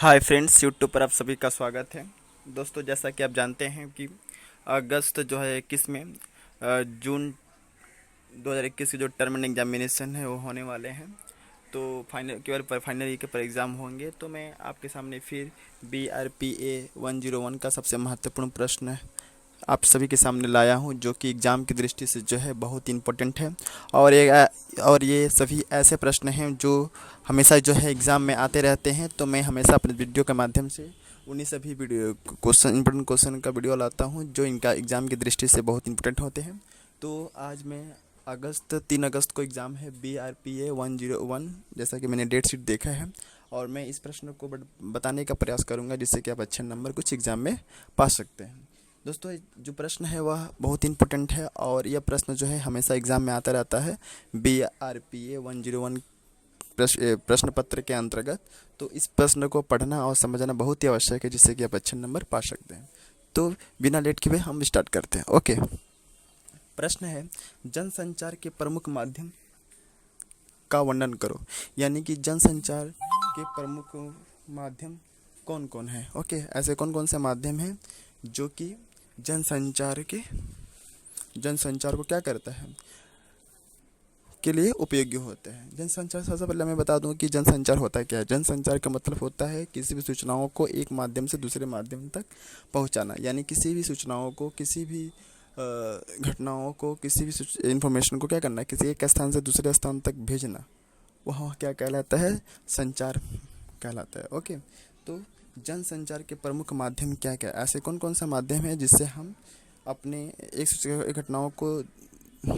Hi friends, YouTube पर आप सभी का स्वागत है। दोस्तों, जैसा कि आप जानते हैं कि अगस्त जो है 21 में जून 2021 के जो टर्म एंड एग्जामिनेशन है वो होने वाले हैं। तो फाइनल केवल फाइनल ईयर के पर एग्ज़ाम होंगे। तो मैं आपके सामने फिर BRPA 101 का सबसे महत्वपूर्ण प्रश्न आप सभी के सामने लाया हूं, जो कि एग्ज़ाम की दृष्टि से जो है बहुत इम्पोर्टेंट है। और ये सभी ऐसे प्रश्न हैं जो हमेशा जो है एग्ज़ाम में आते रहते हैं। तो मैं हमेशा अपने वीडियो के माध्यम से उन्हीं सभी वीडियो क्वेश्चन इंपॉर्टेंट क्वेश्चन का वीडियो लाता हूं, जो इनका एग्ज़ाम की दृष्टि से बहुत इंपॉर्टेंट होते हैं। तो आज मैं 3 अगस्त को एग्ज़ाम है BRPA 101, जैसा कि मैंने डेट शीट देखा है। और मैं इस प्रश्न को बताने का प्रयास करूंगा, जिससे कि आप अच्छे नंबर कुछ एग्ज़ाम में पा सकते हैं। दोस्तों, जो प्रश्न है वह बहुत इंपॉर्टेंट है, और यह प्रश्न जो है हमेशा एग्ज़ाम में आता रहता है BRPA 101 प्रश्न पत्र के अंतर्गत। तो इस प्रश्न को पढ़ना और समझना बहुत ही आवश्यक है, जिससे कि आप अच्छे नंबर पा सकते हैं। तो बिना लेट किए हुए हम स्टार्ट करते हैं। ओके, प्रश्न है, जनसंचार के प्रमुख माध्यम का वर्णन करो। यानी कि जनसंचार के प्रमुख माध्यम कौन कौन है। ओके, ऐसे कौन कौन से माध्यम हैं जो कि जनसंचार को क्या करता है, के लिए उपयोगी होते हैं। जनसंचार, सबसे पहले मैं बता दूं कि जनसंचार होता क्या है। जनसंचार का मतलब होता है किसी भी सूचनाओं को एक माध्यम से दूसरे माध्यम तक पहुंचाना। यानी किसी भी सूचनाओं को, किसी भी घटनाओं को, किसी भी इंफॉर्मेशन को क्या करना है, किसी एक स्थान से दूसरे स्थान तक भेजना, वह क्या कहलाता है, संचार कहलाता है। ओके, तो जनसंचार के प्रमुख माध्यम क्या क्या, ऐसे कौन कौन सा माध्यम है जिससे हम अपने एक घटनाओं को,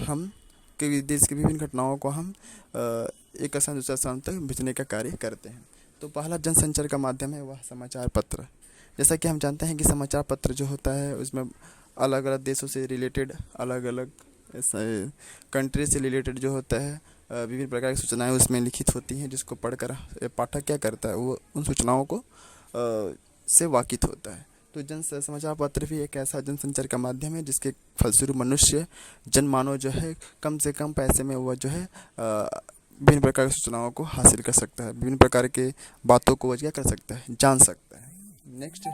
हम कि देश की विभिन्न घटनाओं को हम एक स्थान दूसरे स्थान तक भेजने का कार्य करते हैं। तो पहला जनसंचार का माध्यम है वह समाचार पत्र। जैसा कि हम जानते हैं कि समाचार पत्र जो होता है उसमें अलग अलग देशों से रिलेटेड, अलग अलग कंट्री से रिलेटेड जो होता है विभिन्न प्रकार की सूचनाएं उसमें लिखित होती हैं, जिसको पढ़कर पाठक क्या करता है, वो उन सूचनाओं को से वाकिफ होता है। तो समाचार पत्र भी एक ऐसा जनसंचार का माध्यम है जिसके फलस्वरूप मनुष्य, जनमानव जो है कम से कम पैसे में वह जो है विभिन्न प्रकार की सूचनाओं को हासिल कर सकता है, विभिन्न प्रकार के बातों को वह क्या कर सकता है, जान सकता है। नेक्स्ट है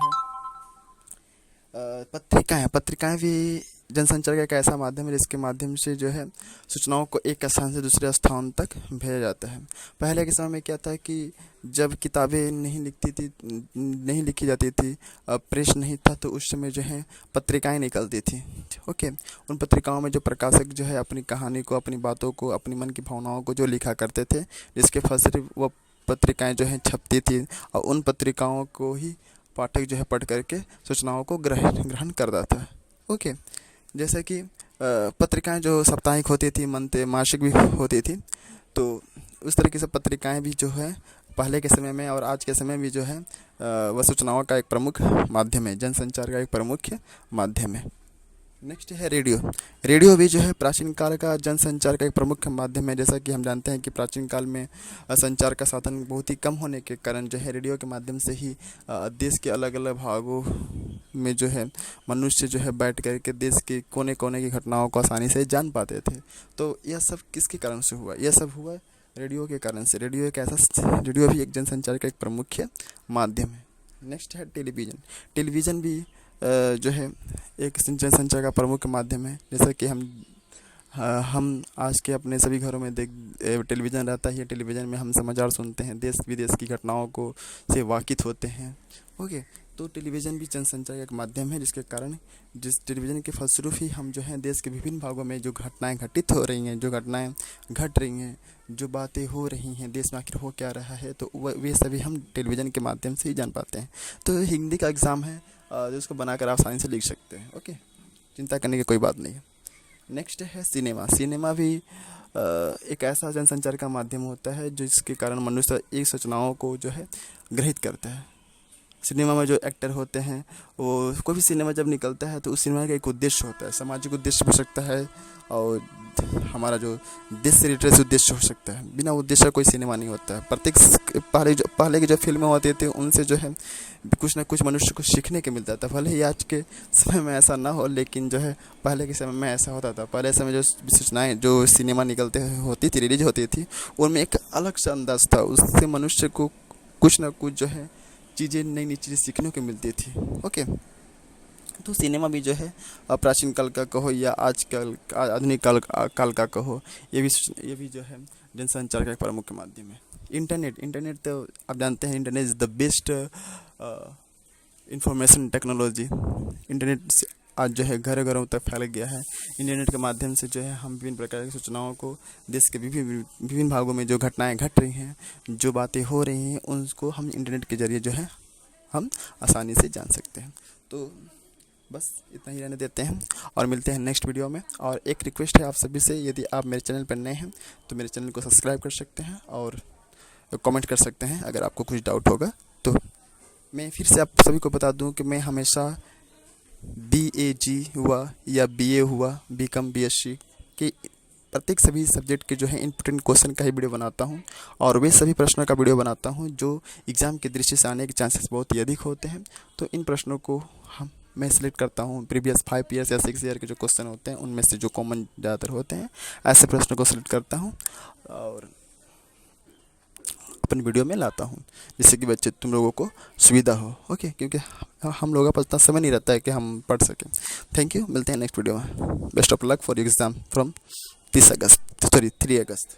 पत्रिकाएं। पत्रिकाएं भी जनसंचार का एक ऐसा माध्यम है जिसके माध्यम से जो है सूचनाओं को एक स्थान से दूसरे स्थान तक भेजा जाता है। पहले के समय में क्या था कि जब किताबें नहीं लिखी जाती थी, प्रेस नहीं था, तो उस समय जो है पत्रिकाएं निकलती थी। ओके, उन पत्रिकाओं में जो प्रकाशक जो है अपनी कहानी को, अपनी बातों को, अपनी मन की भावनाओं को जो लिखा करते थे, जिसके फलस्वरूप वह पत्रिकाएं जो है छपती थी, और उन पत्रिकाओं को ही पाठक जो है पढ़ करके सूचनाओं को ग्रहण करता था। ओके, जैसे कि पत्रिकाएं जो साप्ताहिक होती थी, मासिक भी होती थी। तो उस तरीके से पत्रिकाएं भी जो है पहले के समय में और आज के समय में जो है वह सूचनाओं का एक प्रमुख माध्यम है, जनसंचार का एक प्रमुख माध्यम है। नेक्स्ट है रेडियो। रेडियो भी जो है प्राचीन काल का जनसंचार का एक प्रमुख माध्यम है। जैसा कि हम जानते हैं कि प्राचीन काल में संचार का साधन बहुत ही कम होने के कारण जो है रेडियो के माध्यम से ही देश के अलग अलग भागों में जो है मनुष्य जो है बैठ कर के देश के कोने कोने की घटनाओं को आसानी से जान पाते थे। तो यह सब किसके कारण से हुआ, यह सब हुआ रेडियो के कारण से। रेडियो भी एक जनसंचार का एक प्रमुख माध्यम है। नेक्स्ट है टेलीविज़न। टेलीविज़न भी जो है एक जनसंचार का प्रमुख माध्यम है। जैसा कि हम आज के अपने सभी घरों में टेलीविज़न रहता है। टेलीविज़न में हम समाचार सुनते हैं, देश विदेश की घटनाओं को से वाकिफ होते हैं। ओके, तो टेलीविज़न भी जनसंचार का एक माध्यम है, जिसके कारण जिस टेलीविज़न के फलस्वरूप ही हम जो है देश के विभिन्न भागों में जो घटनाएं घटित हो रही हैं, जो घटनाएं घट रही हैं, जो बातें हो रही हैं देश में आखिर हो क्या रहा है, तो वे सभी हम टेलीविज़न के माध्यम से ही जान पाते हैं। तो हिंदी का एग्ज़ाम है जिसको बनाकर आप आसानी से लिख सकते हैं। ओके, चिंता करने की कोई बात नहीं है। नेक्स्ट है सिनेमा। सिनेमा भी एक ऐसा जनसंचार का माध्यम होता है जिसके कारण मनुष्य एक सूचनाओं को जो है ग्रहित करता है। सिनेमा में जो एक्टर होते हैं, वो कोई भी सिनेमा जब निकलता है तो उस सिनेमा का एक उद्देश्य होता है, सामाजिक उद्देश्य हो सकता है, और हमारा जो देश से रिलेटेड उद्देश्य हो सकता है। बिना उद्देश्य कोई सिनेमा नहीं होता है। पहले की जो फिल्में होती थी उनसे जो है कुछ ना कुछ मनुष्य को सीखने के मिलता था। भले ही आज के समय में ऐसा ना हो, लेकिन जो है पहले के समय में ऐसा होता था। पहले समय जो सूचनाएं जो सिनेमा निकलते होती थी, रिलीज होती थी, उनमें एक अलग सा अंदाज था। उससे मनुष्य को कुछ ना कुछ जो है चीज़ें, नई नई चीज़ें सीखने को मिलती थी। ओके, तो सिनेमा भी जो है प्राचीन काल का कहो या आजकल आधुनिक काल का कहो, ये भी जो है जनसंचार का एक प्रमुख माध्यम है। इंटरनेट तो आप जानते हैं, internet is the best information technology. Internet से आज जो है घर घरों तक फैल गया है। इंटरनेट के माध्यम से जो है हम विभिन्न प्रकार की सूचनाओं को, देश के विभिन्न भागों में जो घटनाएं घट रही हैं, जो बातें हो रही हैं, उनको हम इंटरनेट के जरिए जो है हम आसानी से जान सकते हैं। तो बस इतना ही रहने देते हैं और मिलते हैं नेक्स्ट वीडियो में। और एक रिक्वेस्ट है आप सभी से, यदि आप मेरे चैनल पर नए हैं तो मेरे चैनल को सब्सक्राइब कर सकते हैं और कमेंट कर सकते हैं अगर आपको कुछ डाउट होगा तो। मैं फिर से आप सभी को बता दूं कि मैं हमेशा BAG हुआ या BA हुआ, BCom, BSc के प्रत्येक सभी सब्जेक्ट के जो है इम्पोर्टेंट क्वेश्चन का ही वीडियो बनाता हूं और वे सभी प्रश्नों का वीडियो बनाता हूं जो एग्ज़ाम की दृष्टि से आने के चांसेस बहुत ही अधिक होते हैं। तो इन प्रश्नों को मैं सिलेक्ट करता हूं, प्रीवियस 5 ईयर्स या 6 ईयर के जो क्वेश्चन होते हैं उनमें से जो कॉमन ज़्यादातर होते हैं, ऐसे प्रश्नों को सिलेक्ट करता हूँ और अपन वीडियो में लाता हूँ, जिससे कि बच्चे तुम लोगों को सुविधा हो। ओके, क्योंकि हम लोगों के पास इतना समय नहीं रहता है कि हम पढ़ सकें। थैंक यू, मिलते हैं नेक्स्ट वीडियो में। Best of luck for exam from 3 August.